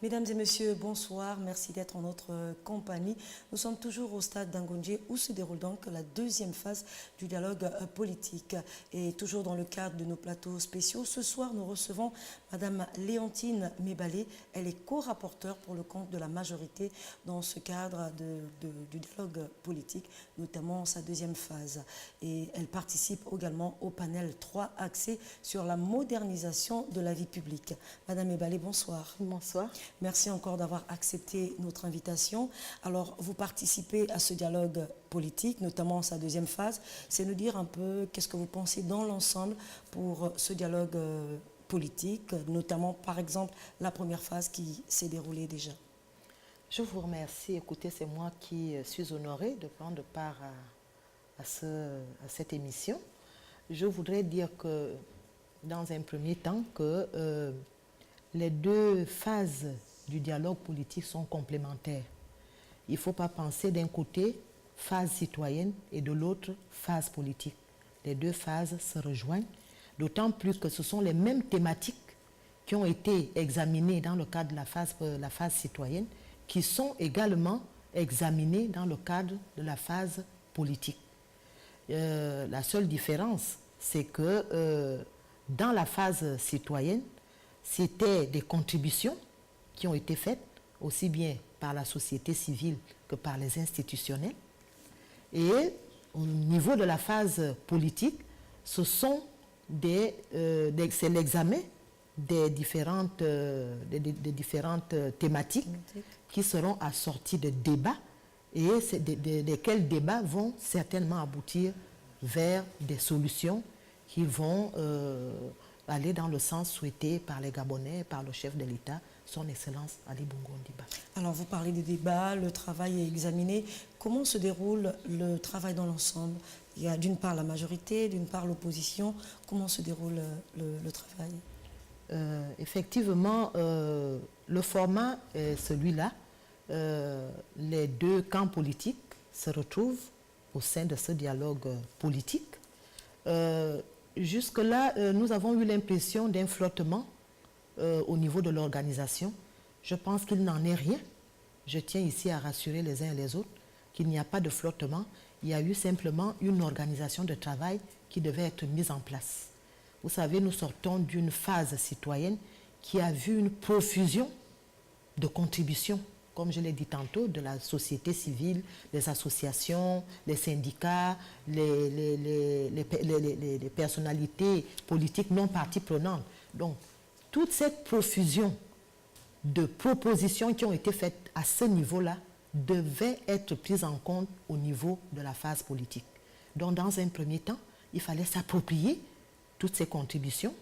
Mesdames et messieurs, bonsoir. Merci d'être en notre compagnie. Nous sommes toujours au stade d'Angonje où se déroule donc la deuxième phase du dialogue politique. Et toujours dans le cadre de nos plateaux spéciaux, ce soir nous recevons Madame Léontine Mébalé. Elle est co-rapporteure pour le compte de la majorité dans ce cadre du dialogue politique, notamment sa deuxième phase. Et elle participe également au panel 3 axé sur la modernisation de la vie publique. Madame Mébalé, bonsoir. Bonsoir. Merci encore d'avoir accepté notre invitation. Alors, vous participez à ce dialogue politique, notamment sa deuxième phase. C'est nous dire un peu qu'est-ce que vous pensez dans l'ensemble pour ce dialogue politique, notamment, par exemple, la première phase qui s'est déroulée déjà. Je vous remercie. Écoutez, c'est moi qui suis honorée de prendre part à cette émission. Je voudrais dire que, dans un premier temps, que les deux phases du dialogue politique sont complémentaires. Il ne faut pas penser d'un côté phase citoyenne et de l'autre phase politique. Les deux phases se rejoignent, d'autant plus que ce sont les mêmes thématiques qui ont été examinées dans le cadre de la phase citoyenne, qui sont également examinées dans le cadre de la phase politique. La seule différence, c'est que dans la phase citoyenne, c'était des contributions qui ont été faites aussi bien par la société civile que par les institutionnels. Et au niveau de la phase politique, ce sont c'est l'examen des différentes thématiques qui seront assorties de débats et lesquels débats vont certainement aboutir vers des solutions qui vont aller dans le sens souhaité par les Gabonais, par le chef de l'État, son Excellence Ali Bongo Ondimba. Alors, vous parlez des débats, le travail est examiné. Comment se déroule le travail dans l'ensemble? Il y a d'une part la majorité, d'une part l'opposition. Comment se déroule le travail? Effectivement, le format est celui-là. Les deux camps politiques se retrouvent au sein de ce dialogue politique. Jusque-là, nous avons eu l'impression d'un flottement au niveau de l'organisation. Je pense qu'il n'en est rien. Je tiens ici à rassurer les uns et les autres qu'il n'y a pas de flottement. Il y a eu simplement une organisation de travail qui devait être mise en place. Vous savez, nous sortons d'une phase citoyenne qui a vu une profusion de contributions, comme je l'ai dit tantôt, de la société civile, les associations, les syndicats, les personnalités politiques non parties prenantes. Donc, toute cette profusion de propositions qui ont été faites à ce niveau-là devait être prise en compte au niveau de la phase politique. Donc, dans un premier temps, il fallait s'approprier toutes ces contributions,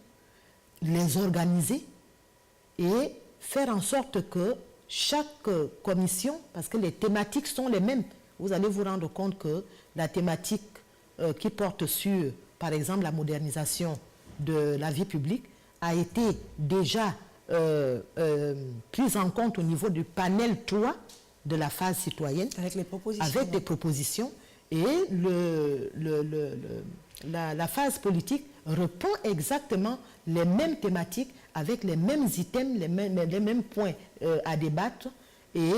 les organiser et faire en sorte que chaque commission, parce que les thématiques sont les mêmes, vous allez vous rendre compte que la thématique qui porte sur, par exemple, la modernisation de la vie publique a été déjà prise en compte au niveau du panel 3 de la phase citoyenne. Avec les propositions. Avec des propositions. Et la phase politique reprend exactement les mêmes thématiques avec les mêmes items, les mêmes points à débattre. Et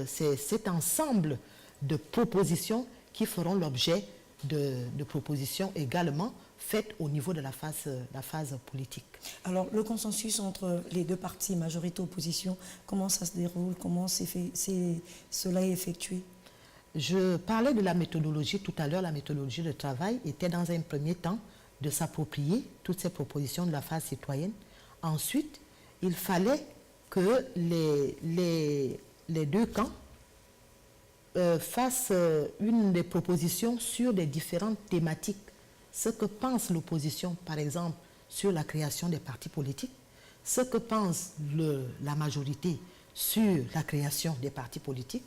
c'est cet ensemble de propositions qui feront l'objet de propositions également faites au niveau de la phase politique. Alors, le consensus entre les deux partis, majorité-opposition, comment ça se déroule? Comment cela est effectué? Je parlais de la méthodologie tout à l'heure. La méthodologie de travail était dans un premier temps de s'approprier toutes ces propositions de la phase citoyenne. Ensuite, il fallait que les deux camps fassent une des propositions sur des différentes thématiques. Ce que pense l'opposition, par exemple, sur la création des partis politiques, ce que pense la majorité sur la création des partis politiques,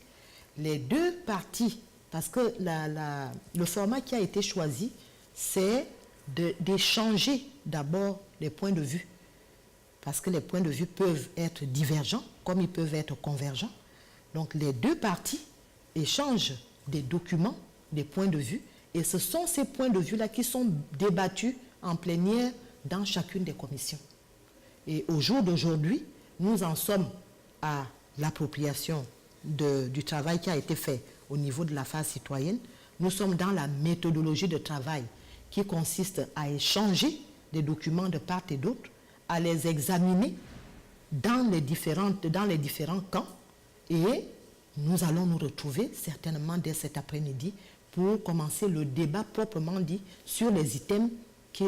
les deux partis, parce que le format qui a été choisi, c'est d'échanger d'abord les points de vue, parce que les points de vue peuvent être divergents, comme ils peuvent être convergents. Donc les deux partis échangent des documents, des points de vue, et ce sont ces points de vue-là qui sont débattus en plénière dans chacune des commissions. Et au jour d'aujourd'hui, nous en sommes à l'appropriation du travail qui a été fait au niveau de la phase citoyenne. Nous sommes dans la méthodologie de travail qui consiste à échanger des documents de part et d'autre, à les examiner dans les différents camps, et nous allons nous retrouver certainement dès cet après-midi pour commencer le débat proprement dit sur les items que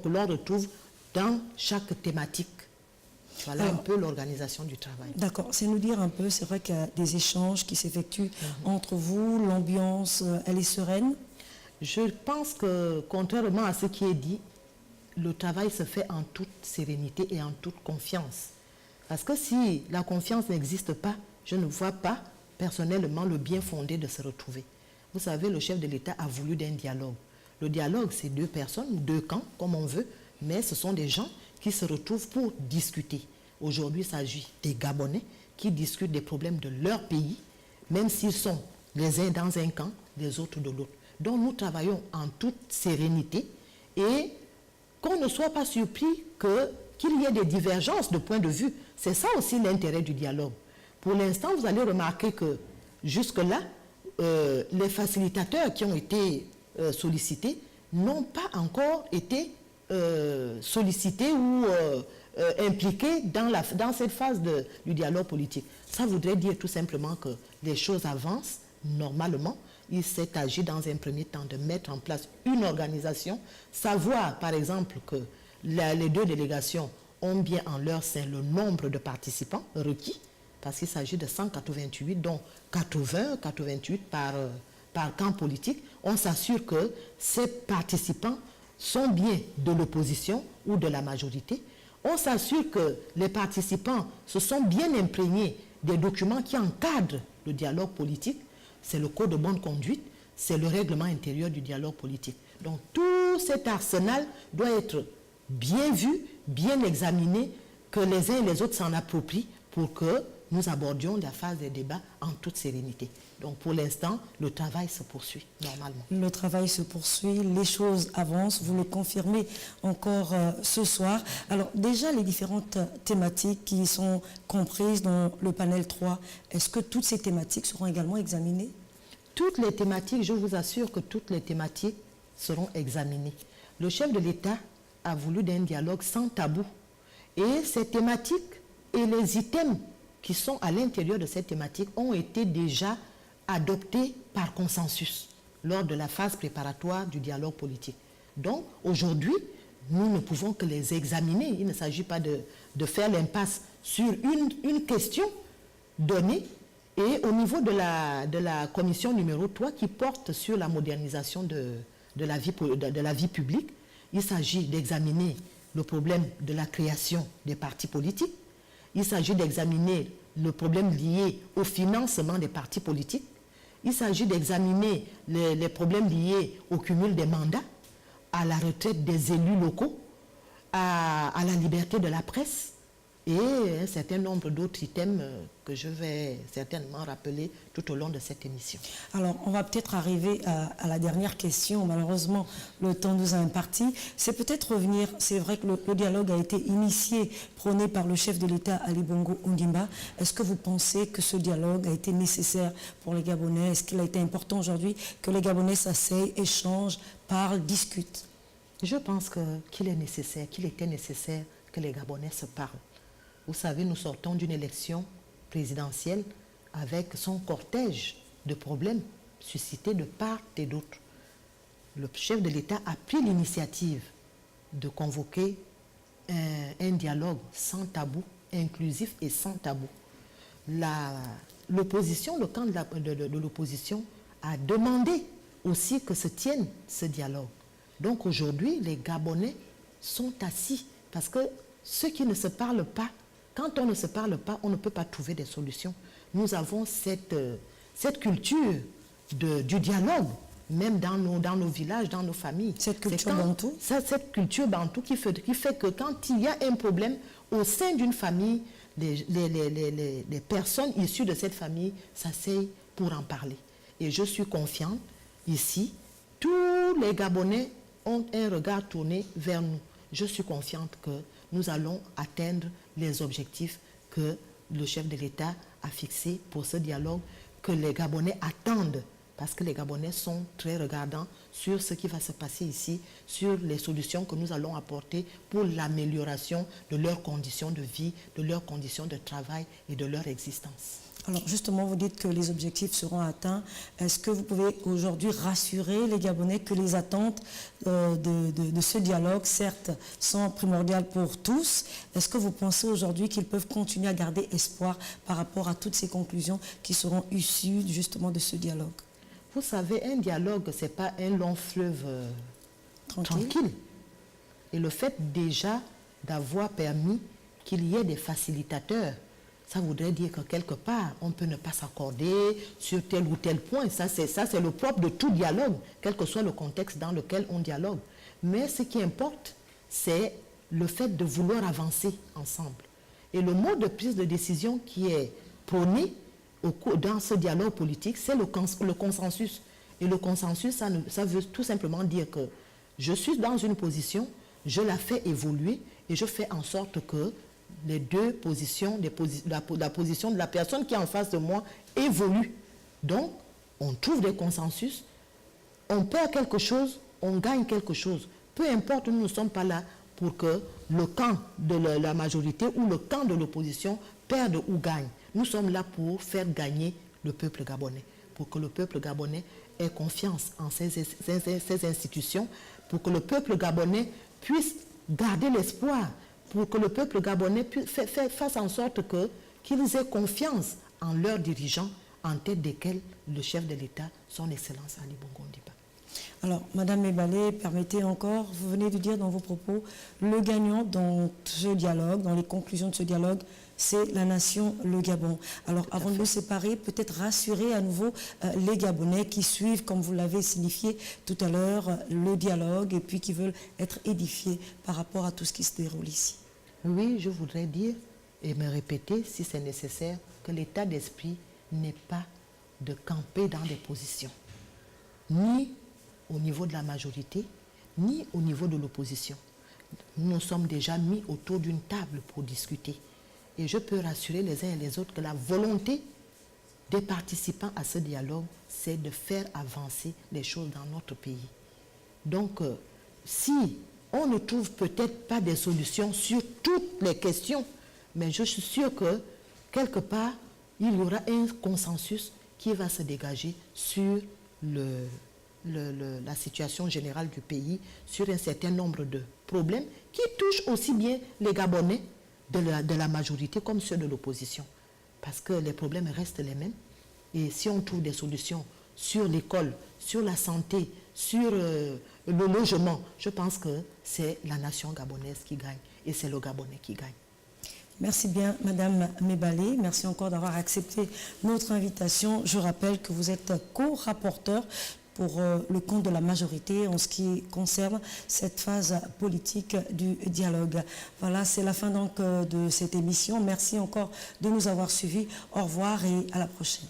l'on retrouve dans chaque thématique. Voilà un peu l'organisation du travail. D'accord, c'est nous dire un peu, c'est vrai qu'il y a des échanges qui s'effectuent entre vous, l'ambiance, elle est sereine? Je pense que, contrairement à ce qui est dit, le travail se fait en toute sérénité et en toute confiance. Parce que si la confiance n'existe pas, je ne vois pas personnellement le bien fondé de se retrouver. Vous savez, le chef de l'État a voulu d'un dialogue. Le dialogue, c'est deux personnes, deux camps, comme on veut, mais ce sont des gens qui se retrouvent pour discuter. Aujourd'hui, il s'agit des Gabonais qui discutent des problèmes de leur pays, même s'ils sont les uns dans un camp, les autres de l'autre. Donc nous travaillons en toute sérénité et qu'on ne soit pas surpris qu'il y ait des divergences de point de vue. C'est ça aussi l'intérêt du dialogue. Pour l'instant, vous allez remarquer que jusque-là, les facilitateurs qui ont été sollicités n'ont pas encore été sollicités ou impliqués dans cette phase du dialogue politique. Ça voudrait dire tout simplement que les choses avancent normalement. Il s'est agi dans un premier temps de mettre en place une organisation, savoir par exemple que les deux délégations ont bien en leur sein le nombre de participants requis, parce qu'il s'agit de 188, dont 88 par camp politique. On s'assure que ces participants sont bien de l'opposition ou de la majorité. On s'assure que les participants se sont bien imprégnés des documents qui encadrent le dialogue politique. C'est le code de bonne conduite, c'est le règlement intérieur du dialogue politique. Donc tout cet arsenal doit être bien vu, bien examiné, que les uns et les autres s'en approprient pour que nous abordions la phase des débats en toute sérénité. Donc pour l'instant, le travail se poursuit normalement. Le travail se poursuit, les choses avancent, vous le confirmez encore ce soir. Alors déjà, les différentes thématiques qui sont comprises dans le panel 3, est-ce que toutes ces thématiques seront également examinées? Toutes les thématiques, je vous assure que toutes les thématiques seront examinées. Le chef de l'État a voulu d'un dialogue sans tabou. Et ces thématiques et les items qui sont à l'intérieur de cette thématique ont été déjà adoptés par consensus lors de la phase préparatoire du dialogue politique. Donc, aujourd'hui, nous ne pouvons que les examiner. Il ne s'agit pas de faire l'impasse sur une question donnée. Et au niveau de la commission numéro 3 qui porte sur la modernisation de la vie publique, il s'agit d'examiner le problème de la création des partis politiques. Il s'agit d'examiner le problème lié au financement des partis politiques. Il s'agit d'examiner les problèmes liés au cumul des mandats, à la retraite des élus locaux, à la liberté de la presse et un certain nombre d'autres items que je vais certainement rappeler tout au long de cette émission. Alors, on va peut-être arriver à la dernière question. Malheureusement, le temps nous a imparti. C'est peut-être revenir, c'est vrai que le dialogue a été initié, prôné par le chef de l'État, Ali Bongo Ondimba. Est-ce que vous pensez que ce dialogue a été nécessaire pour les Gabonais? Est-ce qu'il a été important aujourd'hui que les Gabonais s'asseyent, échangent, parlent, discutent? Je pense qu'il est nécessaire, qu'il était nécessaire que les Gabonais se parlent. Vous savez, nous sortons d'une élection présidentielle avec son cortège de problèmes suscités de part et d'autre. Le chef de l'État a pris l'initiative de convoquer un dialogue sans tabou, inclusif et sans tabou. L'opposition, le camp de l'opposition a demandé aussi que se tienne ce dialogue. Donc aujourd'hui, les Gabonais sont assis parce que ceux qui ne se parlent pas, quand on ne se parle pas, on ne peut pas trouver des solutions. Nous avons cette culture du dialogue, même dans nos villages, dans nos familles. Cette culture bantou? Cette culture bantou qui fait que quand il y a un problème au sein d'une famille, les personnes issues de cette famille s'asseyent pour en parler. Et je suis confiante, ici, tous les Gabonais ont un regard tourné vers nous. Je suis confiante que nous allons atteindre les objectifs que le chef de l'État a fixé pour ce dialogue, que les Gabonais attendent, parce que les Gabonais sont très regardants sur ce qui va se passer ici, sur les solutions que nous allons apporter pour l'amélioration de leurs conditions de vie, de leurs conditions de travail et de leur existence. Alors justement, vous dites que les objectifs seront atteints. Est-ce que vous pouvez aujourd'hui rassurer les Gabonais que les attentes de ce dialogue, certes, sont primordiales pour tous? Est-ce que vous pensez aujourd'hui qu'ils peuvent continuer à garder espoir par rapport à toutes ces conclusions qui seront issues justement de ce dialogue? Vous savez, un dialogue, ce n'est pas un long fleuve tranquille. Et le fait déjà d'avoir permis qu'il y ait des facilitateurs, ça voudrait dire que quelque part, on peut ne pas s'accorder sur tel ou tel point. Ça, c'est le propre de tout dialogue, quel que soit le contexte dans lequel on dialogue. Mais ce qui importe, c'est le fait de vouloir avancer ensemble. Et le mode de prise de décision qui est prôné dans ce dialogue politique, c'est le consensus. Et le consensus, ça veut tout simplement dire que je suis dans une position, je la fais évoluer et je fais en sorte que les deux positions, la position de la personne qui est en face de moi évolue. Donc, on trouve des consensus, on perd quelque chose, on gagne quelque chose. Peu importe, nous ne sommes pas là pour que le camp de la majorité ou le camp de l'opposition perde ou gagne. Nous sommes là pour faire gagner le peuple gabonais, pour que le peuple gabonais ait confiance en ses institutions, pour que le peuple gabonais puisse garder l'espoir, pour que le peuple gabonais fasse en sorte qu'ils aient confiance en leurs dirigeants, en tête desquels le chef de l'État, son Excellence Ali Bongo Ondimba. Alors, Madame Mebalé, permettez encore, vous venez de dire dans vos propos, le gagnant dans ce dialogue, dans les conclusions de ce dialogue, c'est la nation, le Gabon. Alors, avant de nous séparer, peut-être rassurer à nouveau les Gabonais qui suivent, comme vous l'avez signifié tout à l'heure, le dialogue et puis qui veulent être édifiés par rapport à tout ce qui se déroule ici. Oui, je voudrais dire et me répéter, si c'est nécessaire, que l'état d'esprit n'est pas de camper dans des positions, ni au niveau de la majorité, ni au niveau de l'opposition. Nous nous sommes déjà mis autour d'une table pour discuter. Et je peux rassurer les uns et les autres que la volonté des participants à ce dialogue, c'est de faire avancer les choses dans notre pays. Donc, si on ne trouve peut-être pas des solutions sur toutes les questions, mais je suis sûre que, quelque part, il y aura un consensus qui va se dégager sur la situation générale du pays, sur un certain nombre de problèmes qui touchent aussi bien les Gabonais de la majorité comme ceux de l'opposition. Parce que les problèmes restent les mêmes. Et si on trouve des solutions sur l'école, sur la santé, sur le logement, je pense que c'est la nation gabonaise qui gagne et c'est le Gabonais qui gagne. Merci bien, Madame Mebalé. Merci encore d'avoir accepté notre invitation. Je rappelle que vous êtes co-rapporteur pour le compte de la majorité en ce qui concerne cette phase politique du dialogue. Voilà, c'est la fin donc de cette émission. Merci encore de nous avoir suivis. Au revoir et à la prochaine.